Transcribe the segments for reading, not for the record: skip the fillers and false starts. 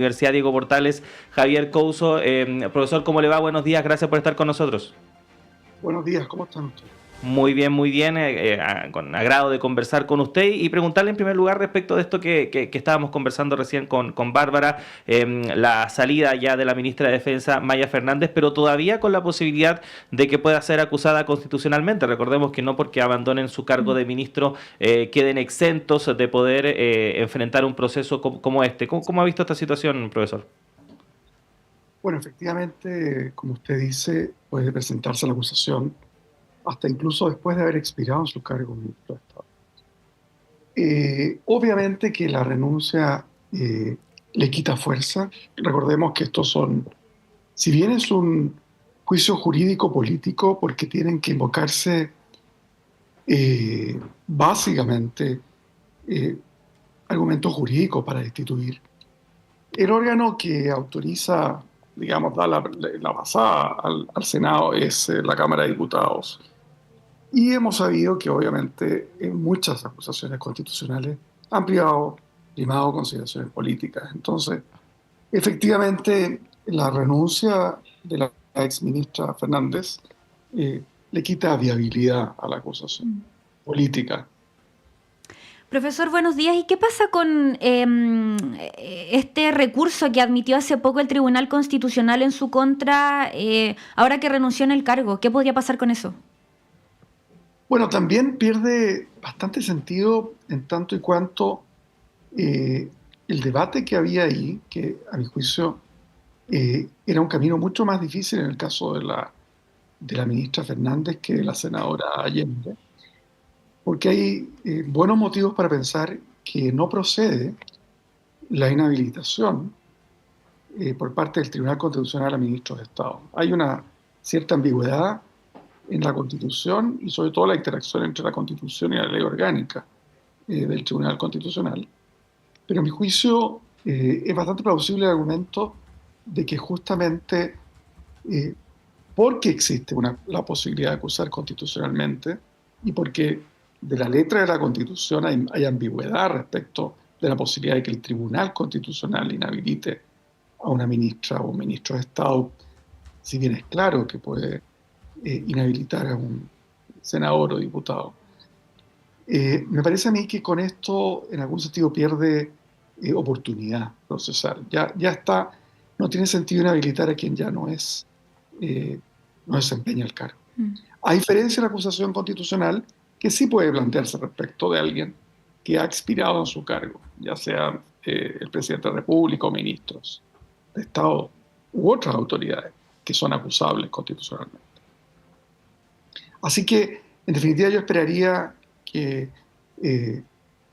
Universidad Diego Portales, Javier Couso. Profesor, ¿cómo le va? Buenos días, gracias por estar con nosotros. Buenos días, ¿cómo están ustedes? Muy bien, con agrado de conversar con usted y preguntarle en primer lugar respecto de esto que estábamos conversando recién con Bárbara, la salida ya de la ministra de Defensa, Maya Fernández, pero todavía con la posibilidad de que pueda ser acusada constitucionalmente. Recordemos que no porque abandonen su cargo de ministro queden exentos de poder enfrentar un proceso como este. ¿Cómo ha visto esta situación, profesor? Bueno, efectivamente, como usted dice, puede presentarse la acusación hasta incluso después de haber expirado en su cargo como ministro de Estado. Obviamente que la renuncia le quita fuerza. Recordemos que estos son, si bien es un juicio jurídico-político, porque tienen que invocarse básicamente eh, argumentos jurídicos para destituir. El órgano que autoriza, digamos, da la pasada al Senado es la Cámara de Diputados. Y hemos sabido que obviamente en muchas acusaciones constitucionales han primado consideraciones políticas. Entonces, efectivamente, la renuncia de la ex ministra Fernández le quita viabilidad a la acusación política. Profesor, buenos días. ¿Y qué pasa con este recurso que admitió hace poco el Tribunal Constitucional en su contra, ahora que renunció en el cargo? ¿Qué podría pasar con eso? Bueno, también pierde bastante sentido en tanto y cuanto eh, el debate que había ahí, que a mi juicio era un camino mucho más difícil en el caso de la ministra Fernández que de la senadora Allende, porque hay buenos motivos para pensar que no procede la inhabilitación por parte del Tribunal Constitucional a ministros de Estado. Hay una cierta ambigüedad en la Constitución y sobre todo la interacción entre la Constitución y la ley orgánica del Tribunal Constitucional. Pero a mi juicio es bastante plausible el argumento de que justamente eh, porque existe la posibilidad de acusar constitucionalmente y porque de la letra de la Constitución hay ambigüedad respecto de la posibilidad de que el Tribunal Constitucional inhabilite a una ministra o un ministro de Estado, si bien es claro que puede inhabilitar a un senador o diputado. Me parece a mí que con esto en algún sentido pierde oportunidad procesal. Ya está, no tiene sentido inhabilitar a quien ya eh, no desempeña el cargo. A diferencia de la acusación constitucional, que sí puede plantearse respecto de alguien que ha expirado en su cargo, ya sea el presidente de la República o ministros de Estado u otras autoridades que son acusables constitucionalmente. Así que, en definitiva, yo esperaría que, eh,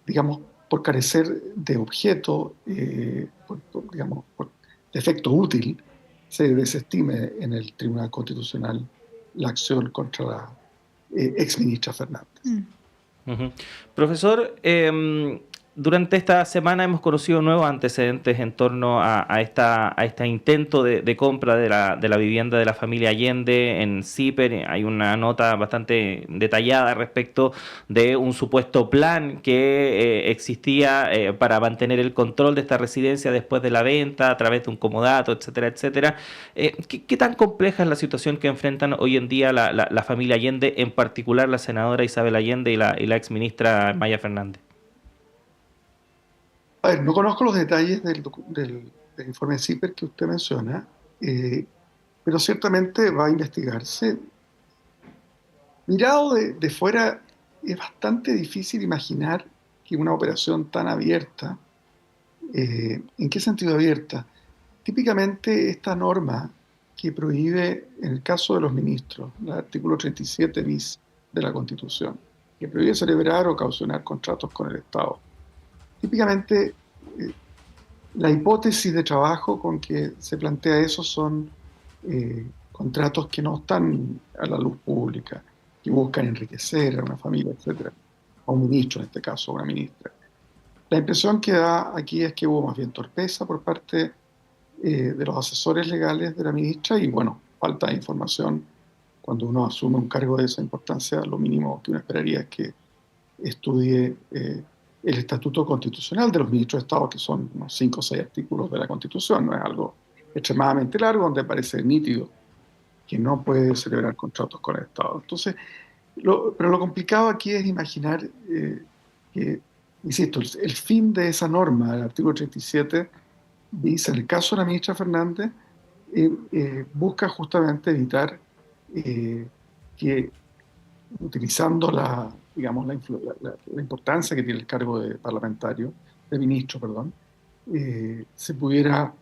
digamos, por carecer de objeto, digamos, por defecto útil, se desestime en el Tribunal Constitucional la acción contra la ex ministra Fernández. Ujú. Profesor, durante esta semana hemos conocido nuevos antecedentes en torno a este intento de compra de la vivienda de la familia Allende en CIPER. Hay una nota bastante detallada respecto de un supuesto plan que existía para mantener el control de esta residencia después de la venta a través de un comodato, etcétera, etcétera. ¿Qué tan compleja es la situación que enfrentan hoy en día la familia Allende, en particular la senadora Isabel Allende y la exministra Maya Fernández? A ver, no conozco los detalles del informe de CIPER que usted menciona, eh, pero ciertamente va a investigarse. Mirado de fuera, es bastante difícil imaginar que una operación tan abierta, ¿en qué sentido abierta? Típicamente esta norma que prohíbe, en el caso de los ministros, el artículo 37 bis de la Constitución, que prohíbe celebrar o caucionar contratos con el Estado. Típicamente, eh, la hipótesis de trabajo con que se plantea eso son contratos que no están a la luz pública, que buscan enriquecer a una familia, etcétera, a un ministro en este caso, a una ministra. La impresión que da aquí es que hubo más bien torpeza por parte de los asesores legales de la ministra y, bueno, falta de información. Cuando uno asume un cargo de esa importancia, lo mínimo que uno esperaría es que estudie el estatuto constitucional de los ministros de Estado, que son unos 5 o 6 artículos de la Constitución, no es algo extremadamente largo, donde parece nítido que no puede celebrar contratos con el Estado. Entonces, pero lo complicado aquí es imaginar que, insisto, el fin de esa norma, el artículo 37, dice, en el caso de la ministra Fernández, busca justamente evitar que, utilizando digamos, la importancia que tiene el cargo de parlamentario, de ministro, perdón, se pudiera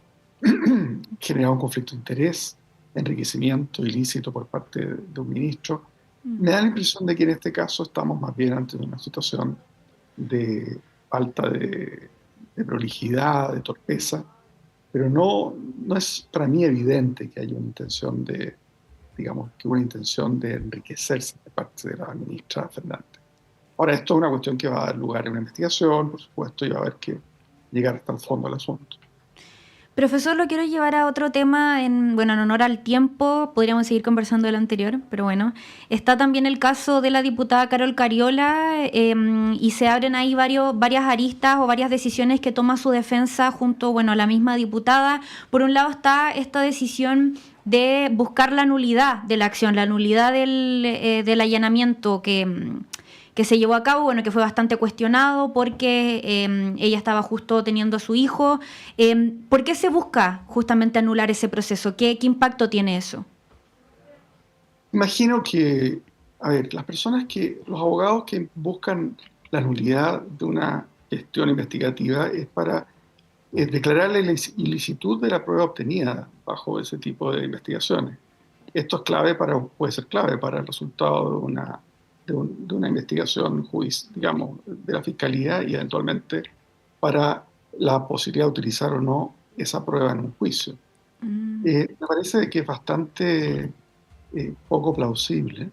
generar un conflicto de interés, enriquecimiento ilícito por parte de un ministro. Me da la impresión de que en este caso estamos más bien ante una situación de falta de prolijidad, de torpeza, pero no es para mí evidente que haya una intención de, digamos, que una intención de enriquecerse de parte de la ministra Fernández. Ahora, esto es una cuestión que va a dar lugar a una investigación, por supuesto, y va a haber que llegar hasta el fondo del asunto. Profesor, lo quiero llevar a otro tema, en honor al tiempo, podríamos seguir conversando del anterior, pero bueno, está también el caso de la diputada Carol Cariola y se abren ahí varias aristas o varias decisiones que toma su defensa junto, a la misma diputada. Por un lado está esta decisión de buscar la nulidad de la acción, la nulidad del allanamiento que se llevó a cabo, que fue bastante cuestionado porque ella estaba justo teniendo a su hijo. ¿Por qué se busca justamente anular ese proceso? ¿Qué impacto tiene eso? Imagino que, los abogados que buscan la nulidad de una gestión investigativa es para declarar la ilicitud de la prueba obtenida bajo ese tipo de investigaciones. Esto es puede ser clave para el resultado de una investigación digamos, de la Fiscalía y eventualmente para la posibilidad de utilizar o no esa prueba en un juicio. Me parece que es bastante poco plausible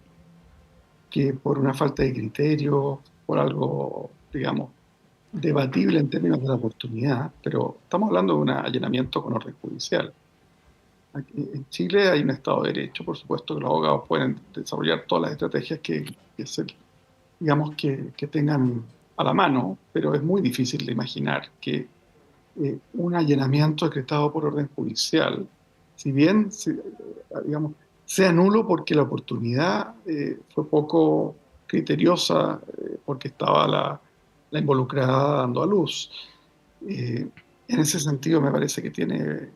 que por una falta de criterio, por algo, digamos, debatible en términos de la oportunidad, pero estamos hablando de un allanamiento con orden judicial. Aquí en Chile hay un Estado de Derecho, por supuesto que los abogados pueden desarrollar todas las estrategias que tengan a la mano, pero es muy difícil de imaginar que un allanamiento decretado por orden judicial, si bien sea nulo porque la oportunidad fue poco criteriosa, porque estaba la involucrada dando a luz. En ese sentido me parece que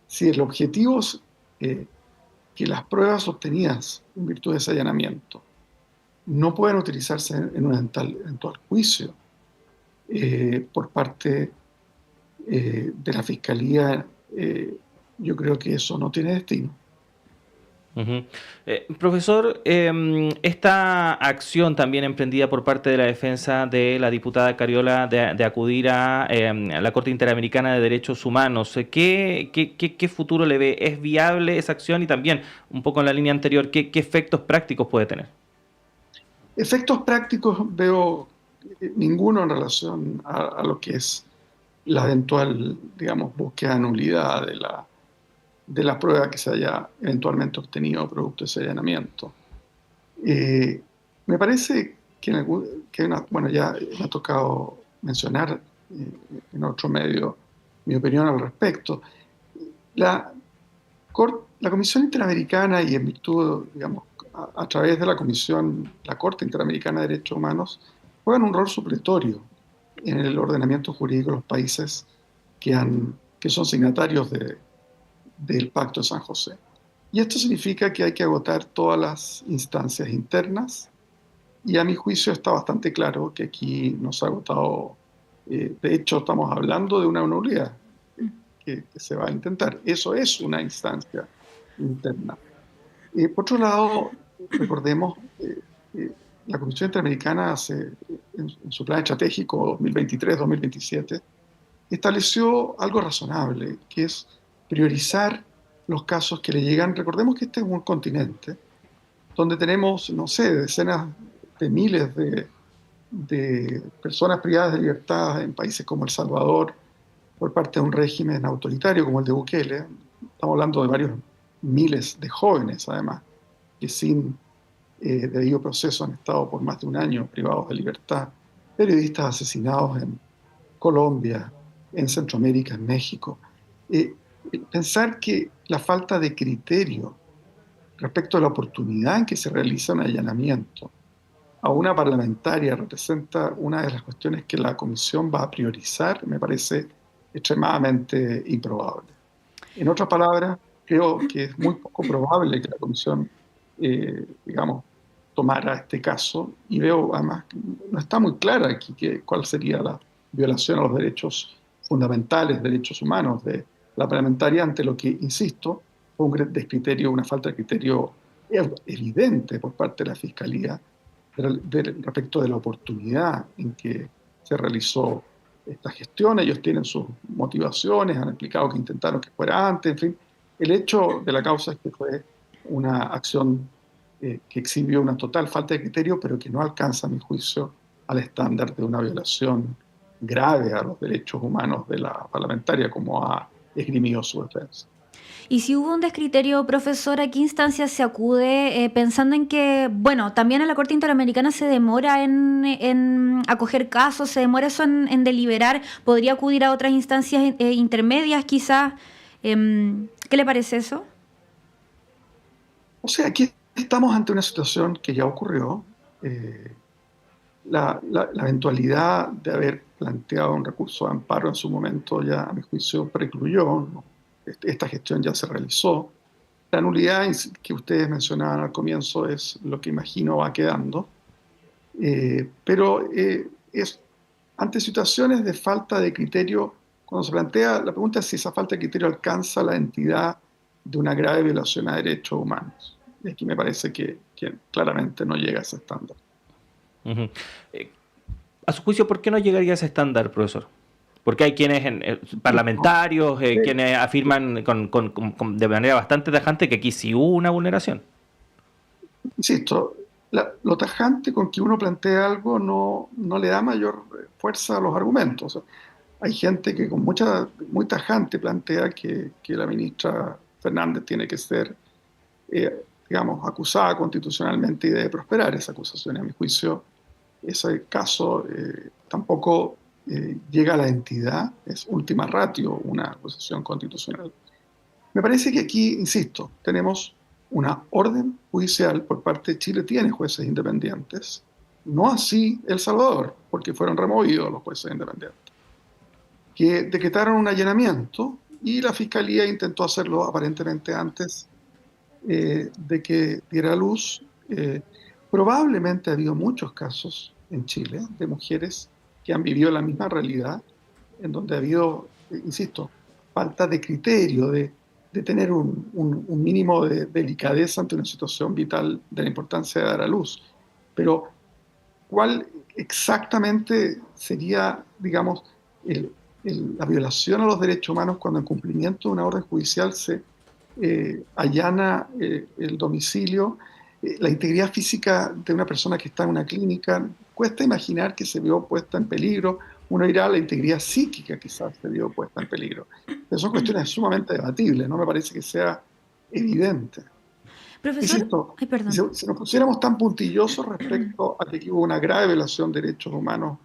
si el objetivo es que las pruebas obtenidas en virtud de ese allanamiento no pueden utilizarse en un eventual juicio por parte de la Fiscalía, yo creo que eso no tiene destino. Uh-huh. Profesor, esta acción también emprendida por parte de la defensa de la diputada Cariola de acudir a la Corte Interamericana de Derechos Humanos, ¿qué futuro le ve? ¿Es viable esa acción? Y también, un poco en la línea anterior, ¿qué efectos prácticos puede tener? Efectos prácticos veo ninguno en relación a lo que es la eventual, digamos, búsqueda de nulidad de la prueba que se haya eventualmente obtenido producto de ese allanamiento. Me parece que ya me ha tocado mencionar en otro medio mi opinión al respecto. La Comisión Interamericana y en virtud, digamos, a través de la Corte Interamericana de Derechos Humanos, juegan un rol supletorio en el ordenamiento jurídico de los países que son signatarios del Pacto de San José. Y esto significa que hay que agotar todas las instancias internas, y a mi juicio está bastante claro que aquí no se ha agotado. De hecho, estamos hablando de una nulidad que se va a intentar. Eso es una instancia interna. Por otro lado, recordemos, la Comisión Interamericana en su plan estratégico 2023-2027 estableció algo razonable, que es priorizar los casos que le llegan. Recordemos que este es un continente donde tenemos, no sé, decenas de miles de personas privadas de libertad en países como El Salvador por parte de un régimen autoritario como el de Bukele. Estamos hablando de varios miles de jóvenes, además, que sin debido proceso han estado por más de un año privados de libertad. periodistas asesinados en Colombia, en Centroamérica, en México. Pensar que la falta de criterio respecto a la oportunidad en que se realiza un allanamiento a una parlamentaria representa una de las cuestiones que la Comisión va a priorizar, me parece extremadamente improbable. En otras palabras, creo que es muy poco probable que la Comisión, tomara este caso, y veo además que no está muy clara aquí cuál sería la violación a los derechos fundamentales, derechos humanos de la parlamentaria, ante lo que, insisto, fue un descriterio, una falta de criterio evidente por parte de la Fiscalía respecto de la oportunidad en que se realizó esta gestión. Ellos tienen sus motivaciones, han explicado que intentaron que fuera antes, en fin. El hecho de la causa es que fue una acción que exhibió una total falta de criterio, pero que no alcanza, a mi juicio, al estándar de una violación grave a los derechos humanos de la parlamentaria, como ha esgrimido su defensa. Y si hubo un descriterio, profesor, ¿a qué instancias se acude? Pensando en que, bueno, también a la Corte Interamericana se demora en acoger casos, se demora eso en deliberar, podría acudir a otras instancias intermedias quizás. ¿Qué le parece eso? O sea, aquí estamos ante una situación que ya ocurrió. La eventualidad de haber planteado un recurso de amparo en su momento ya, a mi juicio, precluyó, ¿no? Esta gestión ya se realizó. La nulidad que ustedes mencionaban al comienzo es lo que imagino va quedando, pero es ante situaciones de falta de criterio, cuando se plantea, la pregunta es si esa falta de criterio alcanza la entidad de una grave violación a derechos humanos. Y aquí me parece que claramente no llega a ese estándar. Uh-huh. A su juicio, ¿por qué no llegaría a ese estándar, profesor? Porque hay quienes, parlamentarios, quienes afirman de manera bastante tajante que aquí sí hubo una vulneración. Insisto, lo tajante con que uno plantea algo no le da mayor fuerza a los argumentos. O sea, hay gente que muy tajante plantea que la ministra Fernández tiene que ser, acusada constitucionalmente y debe prosperar esa acusación. Y a mi juicio, ese caso tampoco llega a la entidad, es ultima ratio una acusación constitucional. Me parece que aquí, insisto, tenemos una orden judicial por parte de Chile, tiene jueces independientes, no así El Salvador, porque fueron removidos los jueces independientes, que decretaron un allanamiento y la Fiscalía intentó hacerlo aparentemente antes de que diera luz. Probablemente ha habido muchos casos en Chile de mujeres que han vivido la misma realidad, en donde ha habido, insisto, falta de criterio, de tener un mínimo de delicadeza ante una situación vital de la importancia de dar a luz. Pero, ¿cuál exactamente sería, digamos, la violación a los derechos humanos cuando en cumplimiento de una orden judicial se allana el domicilio? La integridad física de una persona que está en una clínica, cuesta imaginar que se vio puesta en peligro. Uno dirá, la integridad psíquica quizás se vio puesta en peligro. Pero son cuestiones sumamente debatibles, no me parece que sea evidente. Profesor, Insisto, si nos pusiéramos tan puntillosos respecto a que hubo una grave violación de derechos humanos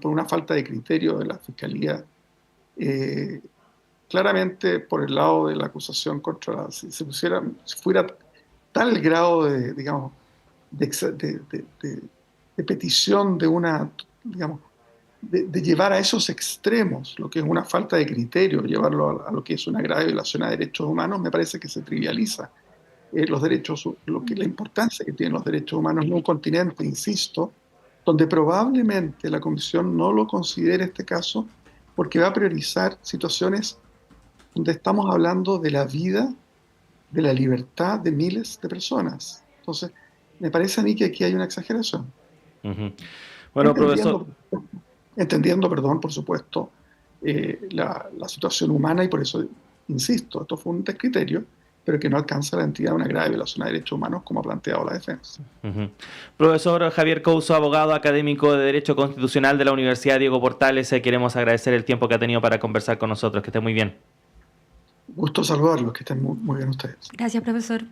por una falta de criterio de la Fiscalía, claramente por el lado de la acusación contra, si fuera tal el grado de, digamos, de petición de una, digamos, de llevar a esos extremos lo que es una falta de criterio, llevarlo a lo que es una grave violación a derechos humanos, me parece que se trivializa los derechos, la importancia que tienen los derechos humanos en un continente, insisto, donde probablemente la Comisión no lo considere este caso, porque va a priorizar situaciones donde estamos hablando de la vida, de la libertad de miles de personas. Entonces, me parece a mí que aquí hay una exageración. Uh-huh. Bueno, profesor. Entendiendo, por supuesto, la situación humana, y por eso, insisto, esto fue un descriterio, pero que no alcanza la entidad de una grave violación de derechos humanos como ha planteado la defensa. Uh-huh. Profesor Javier Couso, abogado académico de Derecho Constitucional de la Universidad Diego Portales, queremos agradecer el tiempo que ha tenido para conversar con nosotros. Que esté muy bien. Gusto saludarlos, que estén muy bien ustedes. Gracias, profesor.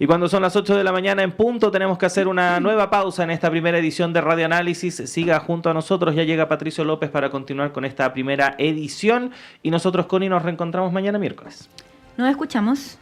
Y cuando son las 8 de la mañana en punto, tenemos que hacer una nueva pausa en esta primera edición de Radio Análisis. Siga junto a nosotros, ya llega Patricio López para continuar con esta primera edición. Y nosotros, Connie, nos reencontramos mañana miércoles. Nos escuchamos.